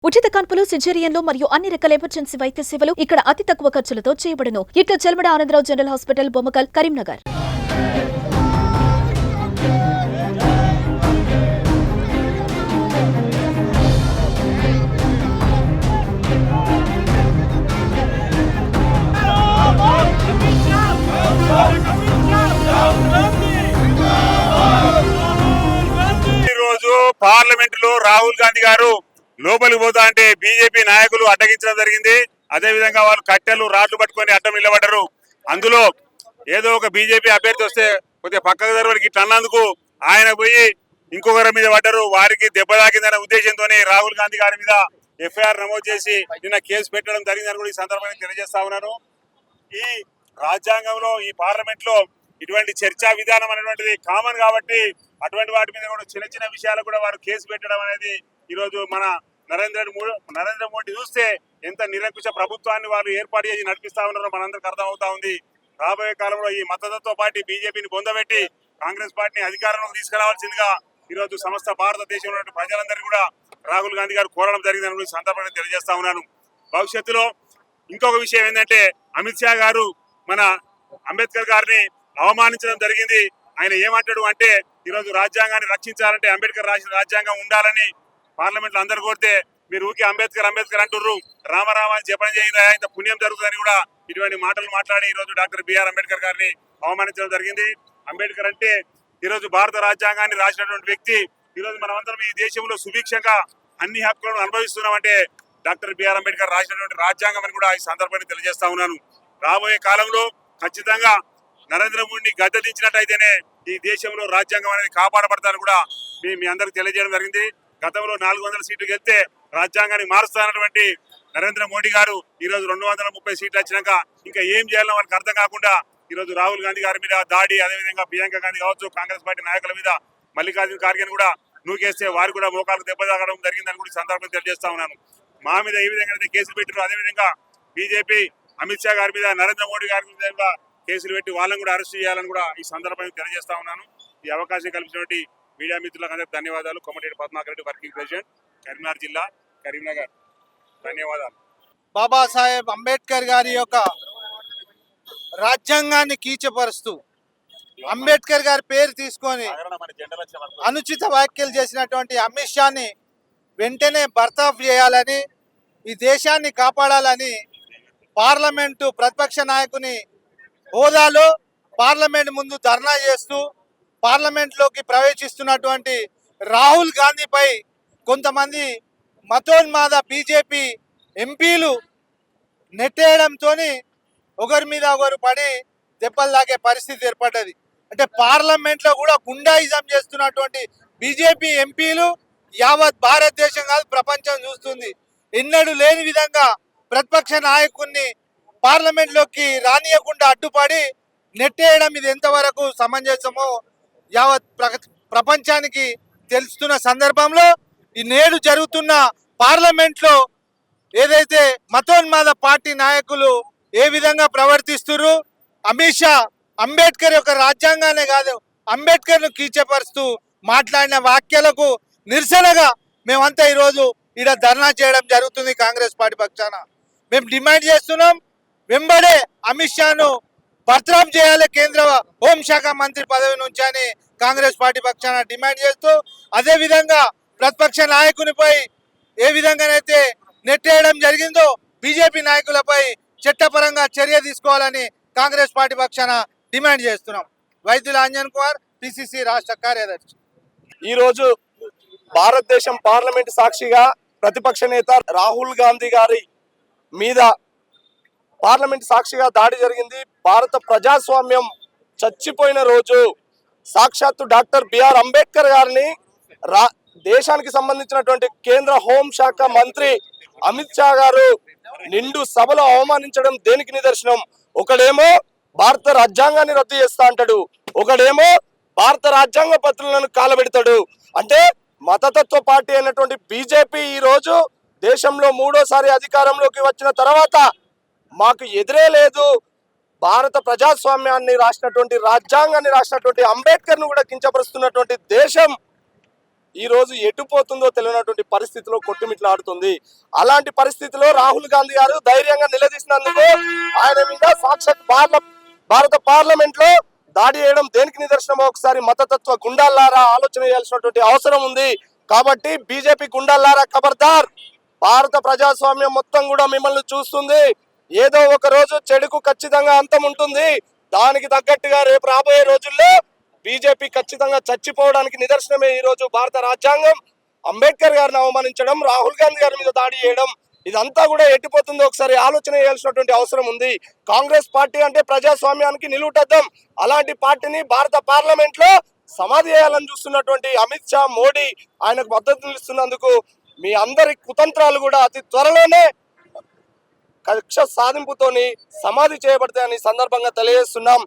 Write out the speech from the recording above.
ఉచిత కాన్పులు, సిజేరియన్లు మరియు అన్ని రకాల ఎమర్జెన్సీ వైద్య సేవలు ఇక్కడ అతి తక్కువ ఖర్చులతో చేయబడును. ఇట్లా Chelmeda Anandarao general hospital, Bommakal, Karimnagar. Parliament లో రాహుల్ గాంధీ గారు లోపలికి పోతా అంటే బీజేపీ నాయకులు అడ్డగించడం జరిగింది. అదే విధంగా వాళ్ళు కట్టెలు రాళ్లు పట్టుకొని అడ్డం నిలబడ్డారు. అందులో ఏదో ఒక బీజేపీ అభ్యర్థి వస్తే కొద్దిగా పక్కకు జరగడానికి ఇట్లా అన్నందుకు ఆయన పోయి ఇంకొకరి మీద పడ్డారు. వారికి దెబ్బ తాకిందనే ఉద్దేశంతోనే రాహుల్ గాంధీ గారి మీద ఎఫ్ఐఆర్ నమోదు చేసి నిన్న కేసు పెట్టడం జరిగిందని కూడా ఈ సందర్భంగా తెలియజేస్తా ఉన్నాను. ఈ రాజ్యాంగంలో ఈ పార్లమెంట్ లో ఇటువంటి చర్చా విధానం అనేటువంటిది కామన్ కాబట్టి అటువంటి వాటి మీద కూడా చిన్న చిన్న విషయాలు కూడా వారు కేసు పెట్టడం అనేది ఈరోజు మన నరేంద్ర మోడీ చూస్తే ఎంత నిరంకుశ ప్రభుత్వాన్ని వాళ్ళు ఏర్పాటు చేసి నడిపిస్తా ఉన్నారో మనందరికి అర్థమవుతా ఉంది. రాబోయే కాలంలో ఈ మద్దతుతో పాటు బీజేపీని బొందబెట్టి కాంగ్రెస్ పార్టీని అధికారంలోకి తీసుకురావాల్సిందిగా ఈరోజు సమస్త భారతదేశంలో ప్రజలందరికీ కూడా రాహుల్ గాంధీ గారు కోరడం జరిగిందని సందర్భంగా తెలియజేస్తా ఉన్నాను. భవిష్యత్తులో ఇంకొక విషయం ఏంటంటే అమిత్ షా గారు మన అంబేద్కర్ గారిని అవమానించడం జరిగింది. ఆయన ఏమంటాడు అంటే ఈరోజు రాజ్యాంగాన్ని రక్షించాలంటే అంబేద్కర్ రాసిన రాజ్యాంగం ఉండాలని పార్లమెంట్ లో అందరు కోరితే మీరు ఊకే అంబేద్కర్ అంబేద్కర్ అంటుర్రు, రామరామ అని జపం చేయండి, ఇంత పుణ్యం జరుగుతుందని కూడా ఇటువంటి మాటలు మాట్లాడి ఈరోజు డాక్టర్ బిఆర్ అంబేద్కర్ గారిని అవమానించడం జరిగింది. అంబేద్కర్ అంటే ఈరోజు భారత రాజ్యాంగాన్ని రాసినటువంటి వ్యక్తి. ఈరోజు మనమందరం ఈ దేశంలో సుభిక్షంగా అన్ని హక్కులను అనుభవిస్తున్నామంటే డాక్టర్ బిఆర్ అంబేద్కర్ రాసినటువంటి రాజ్యాంగం అని కూడా ఈ సందర్భాన్ని తెలియజేస్తా ఉన్నాను. రాబోయే కాలంలో ఖచ్చితంగా నరేంద్ర మోడీని గద్దెదించినట్టయితేనే ఈ దేశంలో రాజ్యాంగం అనేది కాపాడబడతారని కూడా మీ అందరికి తెలియజేయడం జరిగింది. గతంలో 400 సీట్లు గెలిస్తే రాజ్యాంగాన్ని మారుస్తానటువంటి నరేంద్ర మోడీ గారు ఈరోజు 230 సీట్లు వచ్చినాక ఇంకా ఏం చేయాలో వాళ్ళకి అర్థం కాకుండా ఈరోజు రాహుల్ గాంధీ గారి మీద దాడి, అదేవిధంగా ప్రియాంక గాంధీ కావచ్చు, కాంగ్రెస్ పార్టీ నాయకుల మీద మల్లికార్జున ఖార్గే కూడా నూకేస్తే వారు కూడా మోకాలకు దెబ్బ తాగడం జరిగిందని కూడా సందర్భంగా తెలియజేస్తా ఉన్నాను. మా మీద ఏ విధంగా అయితే కేసులు పెట్టారో అదేవిధంగా బీజేపీ అమిత్ షా గారి మీద, నరేంద్ర మోడీ గారి మీద కేసులు పెట్టి వాళ్ళని కూడా అరెస్ట్ చేయాలని కూడా ఈ సందర్భంగా తెలియజేస్తా ఉన్నాను. ఈ అవకాశం కల్పించినటువంటి మీడియా మిత్రులకు అందరికీ ధన్యవాదాలు. కొమ్మటిరెడ్డి పద్మాకర్ రెడ్డి, వర్కింగ్ ప్రెసిడెంట్, కరీంనగర్ జిల్లా, కరీంనగర్. ధన్యవాదాలు. బాబాసాహెబ్ అంబేద్కర్ గారి యొక్క రాజ్యాంగాన్ని కీచపరుస్తూ అంబేద్కర్ గారి పేరు తీసుకొని అనుచిత వ్యాఖ్యలు చేసినటువంటి అమిత్ షాని వెంటనే బర్తాఫ్ చేయాలని, ఈ దేశాన్ని కాపాడాలని పార్లమెంటు ప్రతిపక్ష నాయకుని హోదాలో పార్లమెంట్ ముందు ధర్నా చేస్తూ పార్లమెంట్లోకి ప్రవేశిస్తున్నటువంటి రాహుల్ గాంధీపై కొంతమంది మతోన్మాద బీజేపీ ఎంపీలు నెట్టేయడంతో ఒకరి మీద ఒకరు పడి దెబ్బలు తాకే పరిస్థితి ఏర్పడ్డది. అంటే పార్లమెంట్లో కూడా గుండాయిజం చేస్తున్నటువంటి బీజేపీ ఎంపీలు యావత్ భారతదేశం కాదు ప్రపంచం చూస్తుంది. ఎన్నడూ లేని విధంగా ప్రతిపక్ష నాయకుడిని పార్లమెంట్లోకి రానియకుండా అడ్డుపడి నెట్టేయడం ఇది ఎంతవరకు సమంజసమో యావత్ ప్రపంచానికి తెలుస్తున్న సందర్భంలో ఈ నేడు జరుగుతున్న పార్లమెంట్లో ఏదైతే మతోన్మాద పార్టీ నాయకులు ఏ విధంగా ప్రవర్తిస్తున్నారు, అమిత్ షా అంబేద్కర్ యొక్క రాజ్యాంగానే కాదు అంబేద్కర్ను కీచపరుస్తూ మాట్లాడిన వ్యాఖ్యలకు నిరసనగా మేమంతా ఈరోజు ఇక్కడ ధర్నా చేయడం జరుగుతుంది. కాంగ్రెస్ పార్టీ పక్షాన మేము డిమాండ్ చేస్తున్నాం, వెంబడే అమిత్ షాను బర్తరఫ్ చేయాలి కేంద్ర హోంశాఖ మంత్రి పదవి నుంచి అని కాంగ్రెస్ పార్టీ పక్షాన డిమాండ్ చేస్తూ, అదేవిధంగా ప్రతిపక్ష నాయకునిపై ఏ విధంగానైతే నెట్టేయడం జరిగిందో బీజేపీ నాయకులపై చట్టపరంగా చర్య తీసుకోవాలని కాంగ్రెస్ పార్టీ పక్షాన డిమాండ్ చేస్తున్నాం. వైద్యుల అంజన్ కుమార్, పిసిసి రాష్ట్ర కార్యదర్శి. ఈరోజు భారతదేశం పార్లమెంట్ సాక్షిగా ప్రతిపక్ష నేత రాహుల్ గాంధీ గారి మీద పార్లమెంట్ సాక్షిగా దాడి జరిగింది. భారత ప్రజాస్వామ్యం చచ్చిపోయిన రోజు సాక్షాత్తు డాక్టర్ బిఆర్ అంబేద్కర్ గారిని దేశానికి సంబంధించినటువంటి కేంద్ర హోంశాఖ మంత్రి అమిత్ షా గారు నిండు సభలో అవమానించడం దేనికి నిదర్శనం? ఒకడేమో భారత రాజ్యాంగాన్ని రద్దు చేస్తా అంటాడు, ఒకడేమో భారత రాజ్యాంగ పత్రులను కాలబెడతాడు. అంటే మతతత్వ పార్టీ అయినటువంటి బీజేపీ ఈ రోజు దేశంలో 3వ సారి అధికారంలోకి వచ్చిన తర్వాత మాకు ఎదురే లేదు, భారత ప్రజాస్వామ్యాన్ని రాసినటువంటి రాజ్యాంగాన్ని రాసినటువంటి అంబేద్కర్ను కూడా కించపరుస్తున్నటువంటి దేశం ఈ రోజు ఎటుపోతుందో తెలియనటువంటి పరిస్థితిలో కొట్టుమిట్లాడుతుంది. అలాంటి పరిస్థితిలో రాహుల్ గాంధీ గారు ధైర్యంగా నిలదీసినందుకు ఆయన మీద సాక్షాత్ భారత పార్లమెంట్ లో దాడి చేయడం దేనికి నిదర్శనమో ఒకసారి మతతత్వ గుండాల్లారా ఆలోచన చేయాల్సినటువంటి అవసరం ఉంది. కాబట్టి బీజేపీ గుండాల్లారా ఖబర్దార్, భారత ప్రజాస్వామ్యం మొత్తం కూడా మిమ్మల్ని చూస్తుంది. ఏదో ఒక రోజు చెడుకు ఖచ్చితంగా అంతం ఉంటుంది. దానికి తగ్గట్టుగా రేపు రాబోయే రోజుల్లో బీజేపీ ఖచ్చితంగా చచ్చిపోవడానికి నిదర్శనమే ఈ రోజు భారత రాజ్యాంగం. అంబేద్కర్ గారిని అవమానించడం, రాహుల్ గాంధీ గారి మీద దాడి చేయడం, ఇదంతా కూడా ఎట్టిపోతుందో ఒకసారి ఆలోచన చేయాల్సినటువంటి అవసరం ఉంది. కాంగ్రెస్ పార్టీ అంటే ప్రజాస్వామ్యానికి నిలువుటద్దం. అలాంటి పార్టీని భారత పార్లమెంట్ లో సమాధి చేయాలని చూస్తున్నటువంటి అమిత్ షా, మోడీ ఆయనకు మద్దతు ఇస్తున్నందుకు మీ అందరి కుతంత్రాలు కూడా అతి త్వరలోనే కక్ష సాధింపుతోని సమాధి చేయబడతాయని సందర్భంగా తెలియజేస్తున్నాం.